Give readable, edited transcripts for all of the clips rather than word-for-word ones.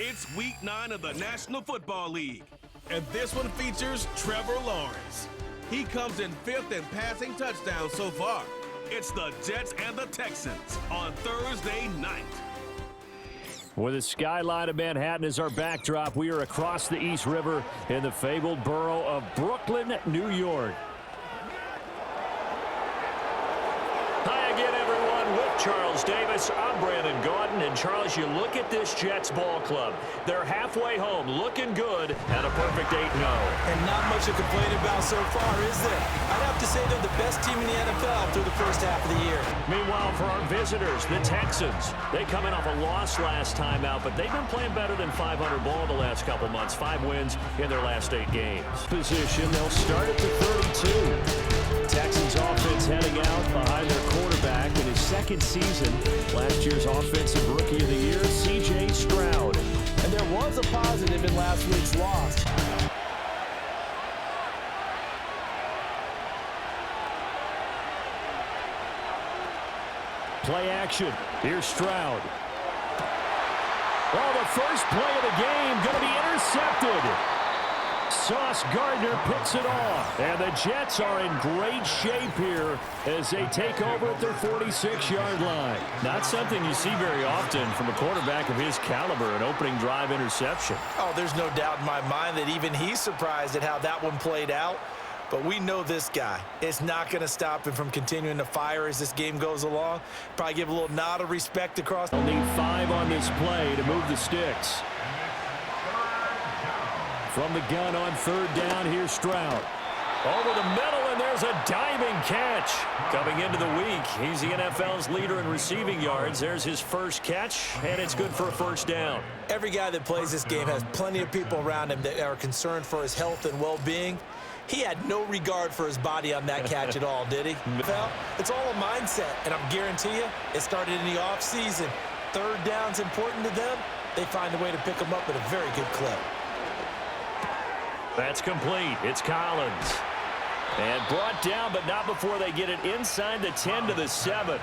It's Week 9 of the National Football League, and this one features Trevor Lawrence. He comes in 5th in passing touchdowns so far. It's the Jets and the Texans on Thursday night. With the skyline of Manhattan as our backdrop, we are across the East River in the fabled borough of Brooklyn, New York. Hi again, everyone. With Charles Davis, I'm Brandon Gaudin. And Charles, you look at this Jets ball club. They're halfway home, looking good, and a perfect 8-0. And not much to complain about so far, is there? I'd have to say they're the best team in the NFL through the first half of the year. Meanwhile, for our visitors, the Texans, they come in off a loss last time out, but they've been playing better than 500 ball the last couple months. 5 wins in their last 8 games. Position, they'll start at the 32. Texans offense heading out behind their quarterback in his second season. Last year's Offensive Rookie of the Year, C.J. Stroud. And there was a positive in last week's loss. Play action. Here's Stroud. Oh, the first play of the game going to be intercepted. Sauce Gardner picks it off. And the Jets are in great shape here as they take over at their 46-yard line. Not something you see very often from a quarterback of his caliber, an opening drive interception. Oh, there's no doubt in my mind that even he's surprised at how that one played out. But we know this guy. It's not going to stop him from continuing to fire as this game goes along. Probably give a little nod of respect across. They'll need 5 on this play to move the sticks. From the gun on 3rd down, here's Stroud. Over the middle, and there's a diving catch. Coming into the week, he's the NFL's leader in receiving yards. There's his first catch, and it's good for a first down. Every guy that plays this game has plenty of people around him that are concerned for his health and well-being. He had no regard for his body on that catch at all, did he? Well, it's all a mindset, and I'm guarantee you, it started in the offseason. 3rd down's important to them. They find a way to pick them up at a very good clip. That's complete. It's Collins. And brought down, but not before they get it inside the 10 to the 7.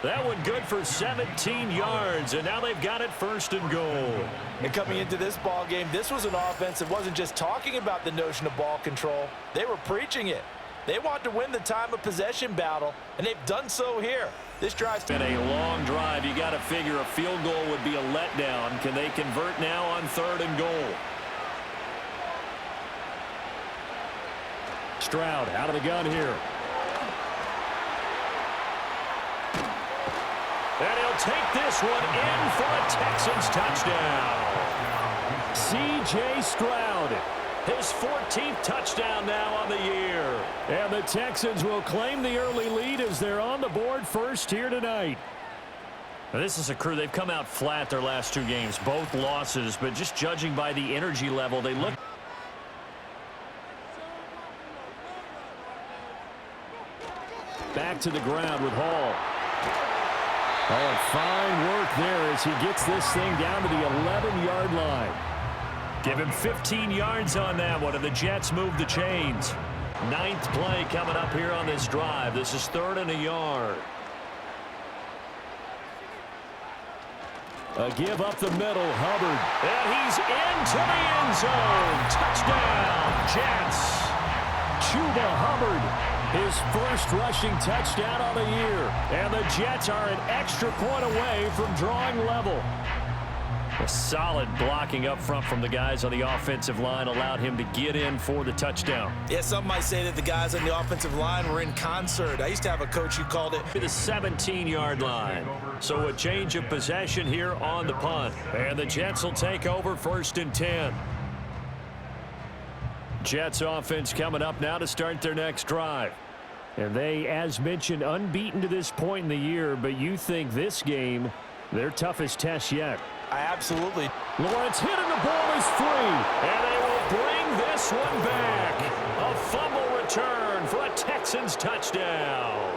That one good for 17 yards, and now they've got it 1st and goal. And coming into this ball game, this was an offense that wasn't just talking about the notion of ball control. They were preaching it. They want to win the time of possession battle, and they've done so here. This drive's been a long drive. You got to figure a field goal would be a letdown. Can they convert now on 3rd and goal? Stroud out of the gun here. And he'll take this one in for a Texans touchdown. C.J. Stroud, his 14th touchdown now on the year. And the Texans will claim the early lead as they're on the board first here tonight. Now, this is a crew, they've come out flat their last 2 games, both losses, but just judging by the energy level, they look. Back to the ground with Hall. Oh, fine work there as he gets this thing down to the 11-yard line. Give him 15 yards on that one, and the Jets move the chains. 9th play coming up here on this drive. This is 3rd and a yard. A give up the middle, Hubbard. And he's into the end zone. Touchdown, Jets. Chuba Hubbard. His first rushing touchdown on the year. And the Jets are an extra point away from drawing level. A solid blocking up front from the guys on the offensive line allowed him to get in for the touchdown. Yeah, some might say that the guys on the offensive line were in concert. I used to have a coach who called it the 17-yard line. So a change of possession here on the punt. And the Jets will take over 1st and 10. Jets offense coming up now to start their next drive. And they, as mentioned, unbeaten to this point in the year, but you think this game, their toughest test yet. Absolutely. Lawrence hit and the ball is free. And they will bring this one back. A fumble return for a Texans touchdown.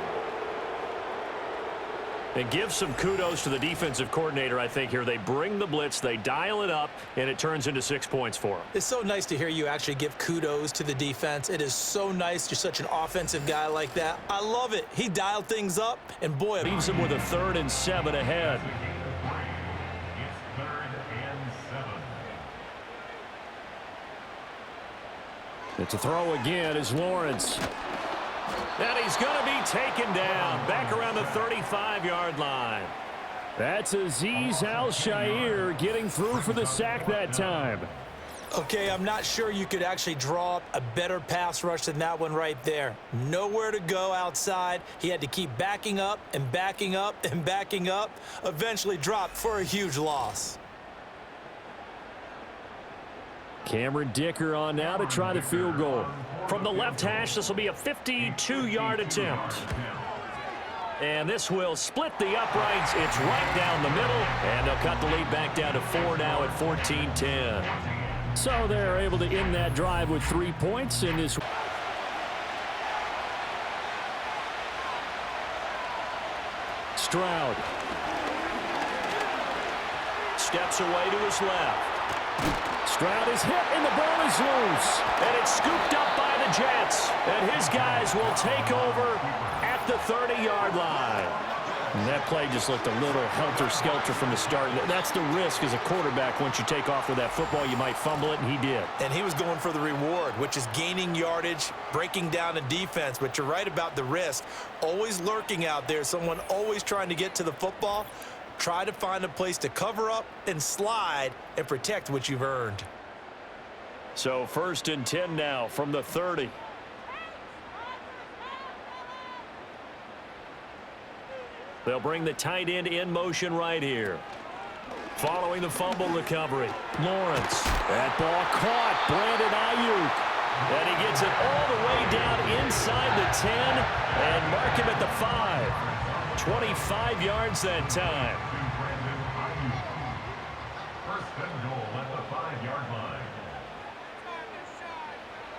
And give some kudos to the defensive coordinator, I think, here. They bring the blitz, they dial it up, and it turns into 6 points for them. It's so nice to hear you actually give kudos to the defense. It is so nice you're such an offensive guy like that. I love it. He dialed things up, and boy, leaves them with a 3rd and 7 ahead. It's a throw again as Lawrence. And he's going to be taken down back around the 35-yard line. That's Azeez Al-Shaair getting through for the sack that time. Okay, I'm not sure you could actually draw up a better pass rush than that one right there. Nowhere to go outside. He had to keep backing up and backing up and backing up. Eventually dropped for a huge loss. Cameron Dicker on now to try the field goal. From the left hash, this will be a 52-yard attempt. And this will split the uprights. It's right down the middle. And they'll cut the lead back down to 4 now at 14-10. So they're able to end that drive with 3 points in this. Stroud. Steps away to his left. Stroud is hit and the ball is loose. And it's scooped up by the Jets. And his guys will take over at the 30-yard line. And that play just looked a little helter-skelter from the start. That's the risk as a quarterback. Once you take off with that football, you might fumble it, and he did. And he was going for the reward, which is gaining yardage, breaking down a defense. But you're right about the risk. Always lurking out there, someone always trying to get to the football. Try to find a place to cover up and slide and protect what you've earned. So 1st and 10 now from the 30. They'll bring the tight end in motion right here. Following the fumble recovery. Lawrence. That ball caught. Brandon Ayuk. And he gets it all the way down inside the 10 and mark him at the 5. 25 yards that time.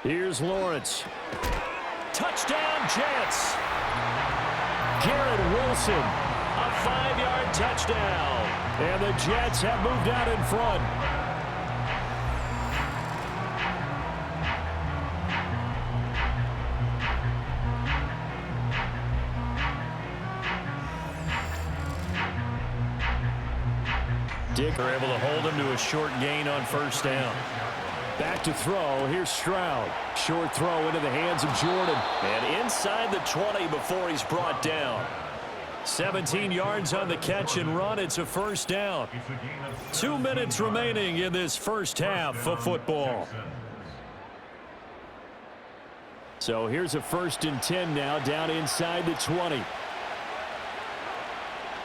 Here's Lawrence. Touchdown, Jets. Garrett Wilson, a 5-yard touchdown. And the Jets have moved out in front. Dick are able to hold him to a short gain on 1st down. Back to throw. Here's Stroud. Short throw into the hands of Jordan. And inside the 20 before he's brought down. 17 yards on the catch and run. It's a 1st down. 2 minutes remaining in this first half of football. So here's a 1st and 10 now down inside the 20.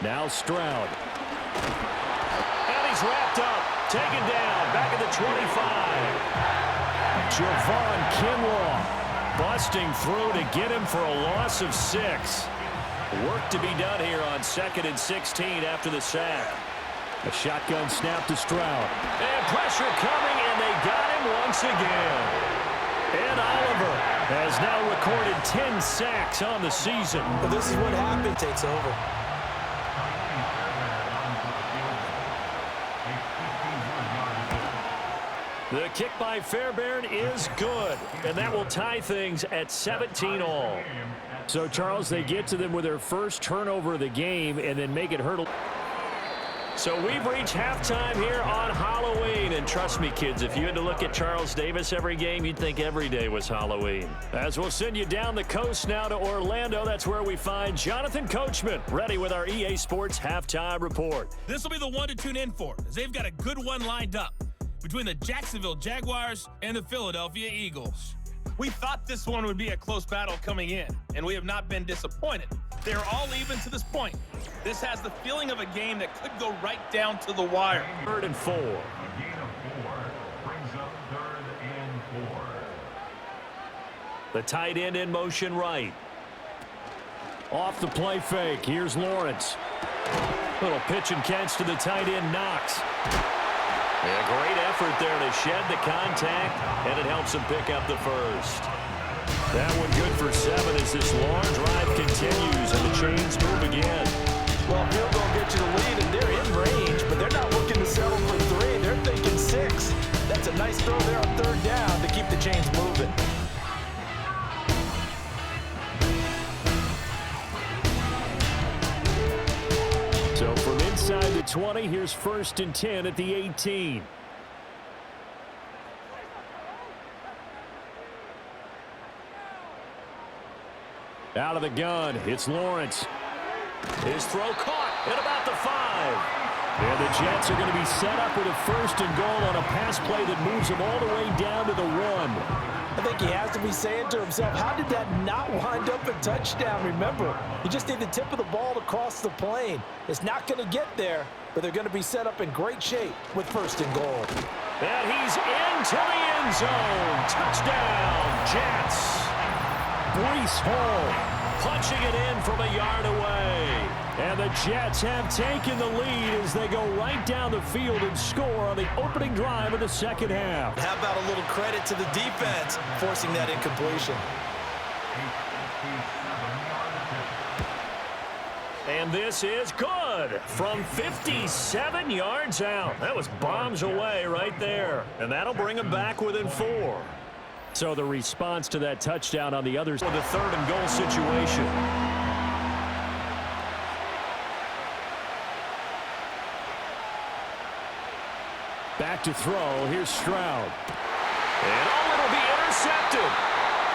Now Stroud. And he's wrapped up. Taken down, back at the 25. Javon Kinlaw busting through to get him for a loss of 6. Work to be done here on 2nd and 16 after the sack. A shotgun snap to Stroud. And pressure coming, and they got him once again. Ed Oliver has now recorded 10 sacks on the season. Well, this is what happens. Takes over. The kick by Fairbairn is good, and that will tie things at 17 all. So, Charles, they get to them with their first turnover of the game and then make it hurdle. So we've reached halftime here on Halloween. And trust me, kids, if you had to look at Charles Davis every game, you'd think every day was Halloween. As we'll send you down the coast now to Orlando, that's where we find Jonathan Coachman, ready with our EA Sports Halftime Report. This will be the one to tune in for, as they've got a good one lined up between the Jacksonville Jaguars and the Philadelphia Eagles. We thought this one would be a close battle coming in, and we have not been disappointed. They're all even to this point. This has the feeling of a game that could go right down to the wire. 3rd and 4. A gain of 4 brings up 3rd and 4. The tight end in motion right. Off the play fake. Here's Lawrence. Little pitch and catch to the tight end, Knox. And a great effort there to shed the contact, and it helps him pick up the first. That one good for 7 as this long drive continues and the chains move again. Well, field goal gets you the lead, and they're in range, but they're not looking to settle for 3. They're thinking 6. That's a nice throw there on 3rd down to keep the chains moving. So from inside the 20, here's 1st and 10 at the 18. Out of the gun, it's Lawrence. His throw caught at about the 5. And the Jets are going to be set up with a 1st and goal on a pass play that moves them all the way down to the 1. I think he has to be saying to himself, how did that not wind up a touchdown? Remember, you just need the tip of the ball to cross the plane. It's not going to get there, but they're going to be set up in great shape with 1st and goal. And he's into the end zone. Touchdown, Jets. Breece Hall punching it in from a yard away. And the Jets have taken the lead as they go right down the field and score on the opening drive of the 2nd half. How about a little credit to the defense forcing that incompletion? And this is good from 57 yards out. That was bombs away right there. And that'll bring them back within 4. So the response to that touchdown on the other side of the 3rd and goal situation. Back to throw. Here's Stroud. And it'll be intercepted.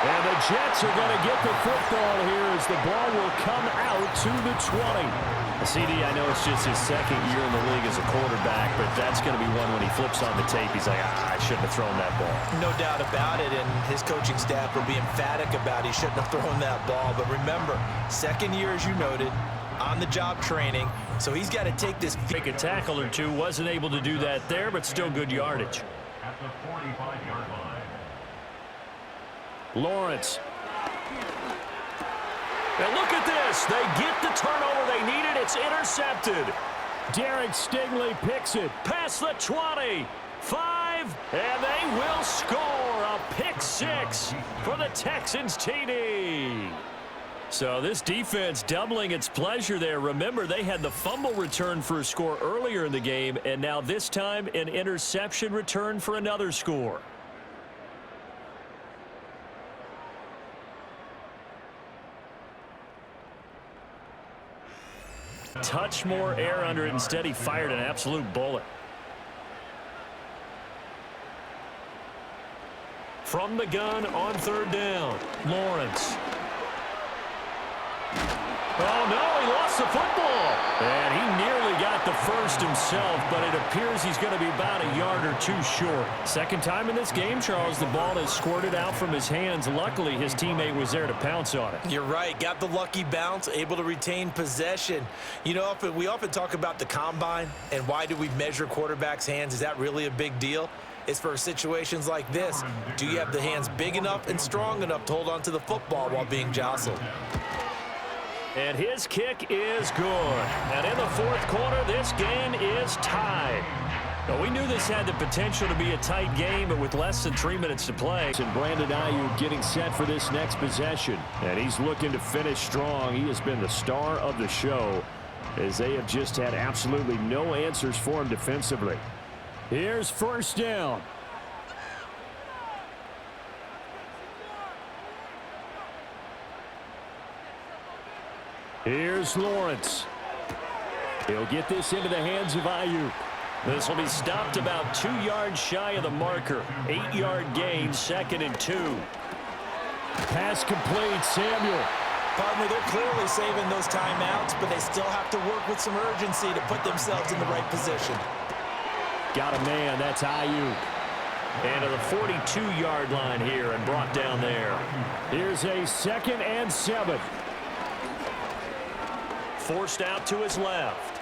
And the Jets are going to get the football here as the ball will come out to the 20. CD, I know it's just his 2nd year in the league as a quarterback, but that's going to be one when he flips on the tape. He's like, I shouldn't have thrown that ball. No doubt about it, and his coaching staff will be emphatic about he shouldn't have thrown that ball. But remember, 2nd year, as you noted, on-the-job training, so he's got to take this. Make a tackle or two. Wasn't able to do that there, but still good yardage. At the 45-yard line. Lawrence. And look at this. They get the turnover they needed. It's intercepted. Derek Stingley picks it past the 20. 5, and they will score a pick 6 for the Texans TD. So this defense doubling its pleasure there. Remember, they had the fumble return for a score earlier in the game, and now this time an interception return for another score. Touch more air under it. Instead, he fired an absolute bullet. From the gun on 3rd down, Lawrence. Oh, no, he lost the football. And he nearly got the 1st himself, but it appears he's going to be about a yard or 2 short. 2nd time in this game, Charles, the ball has squirted out from his hands. Luckily, his teammate was there to pounce on it. You're right. Got the lucky bounce, able to retain possession. You know, we often talk about the combine and why do we measure quarterbacks' hands. Is that really a big deal? It's for situations like this. Do you have the hands big enough and strong enough to hold on to the football while being jostled? And his kick is good. And in the 4th quarter, this game is tied. Now, we knew this had the potential to be a tight game, but with less than 3 minutes to play. And Brandon Ayuk getting set for this next possession. And he's looking to finish strong. He has been the star of the show as they have just had absolutely no answers for him defensively. Here's 1st down. Here's Lawrence. He'll get this into the hands of Ayuk. This will be stopped about 2 yards shy of the marker. 8-yard gain, 2nd and 2. Pass complete, Samuel. Partner, they're clearly saving those timeouts, but they still have to work with some urgency to put themselves in the right position. Got a man, that's Ayuk. And to the 42-yard line here and brought down there. Here's a 2nd and 7. Forced out to his left.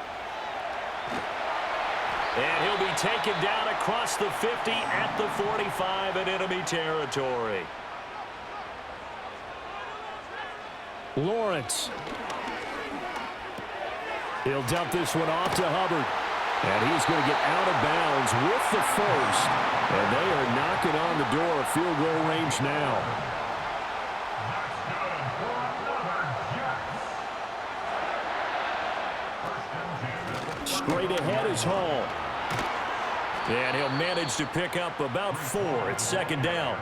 And he'll be taken down across the 50 at the 45 in enemy territory. Lawrence. He'll dump this one off to Hubbard. And he's going to get out of bounds with the 1st. And they are knocking on the door of field goal range now. Straight ahead is Hall. And he'll manage to pick up about 4. It's 2nd down.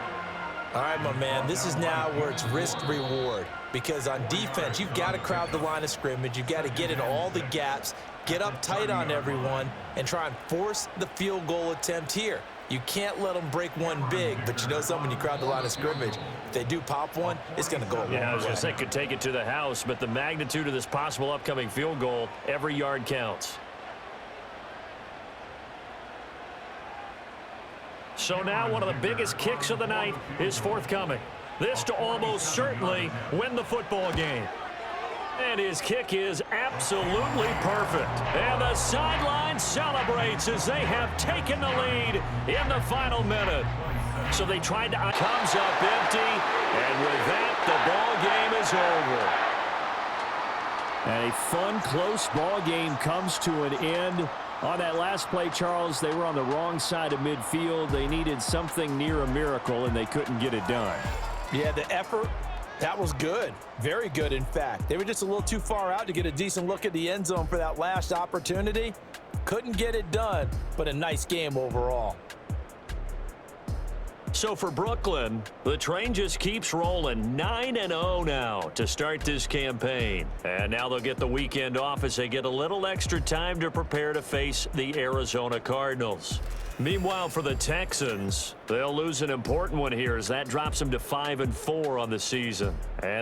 All right, my man, this is now where it's risk-reward. Because on defense, you've got to crowd the line of scrimmage. You've got to get in all the gaps. get up tight on everyone, and try and force the field goal attempt here. You can't let them break one big, but you know something, when you crowd the line of scrimmage, if they do pop one, it's going to go a long way. Yeah, I was going to say could take it to the house, but the magnitude of this possible upcoming field goal, every yard counts. So now one of the biggest kicks of the night is forthcoming. This to almost certainly win the football game. And his kick is absolutely perfect. And the sideline celebrates as they have taken the lead in the final minute. So they tried to... Comes up empty, and with that, the ball game is over. And a fun, close ball game comes to an end. On that last play, Charles, they were on the wrong side of midfield. They needed something near a miracle, and they couldn't get it done. Yeah, the effort, that was good. Very good, in fact. They were just a little too far out to get a decent look at the end zone for that last opportunity. Couldn't get it done, but a nice game overall. So for Brooklyn, the train just keeps rolling. 9-0 now to start this campaign. And now they'll get the weekend off as they get a little extra time to prepare to face the Arizona Cardinals. Meanwhile, for the Texans, they'll lose an important one here as that drops them to 5-4 on the season. And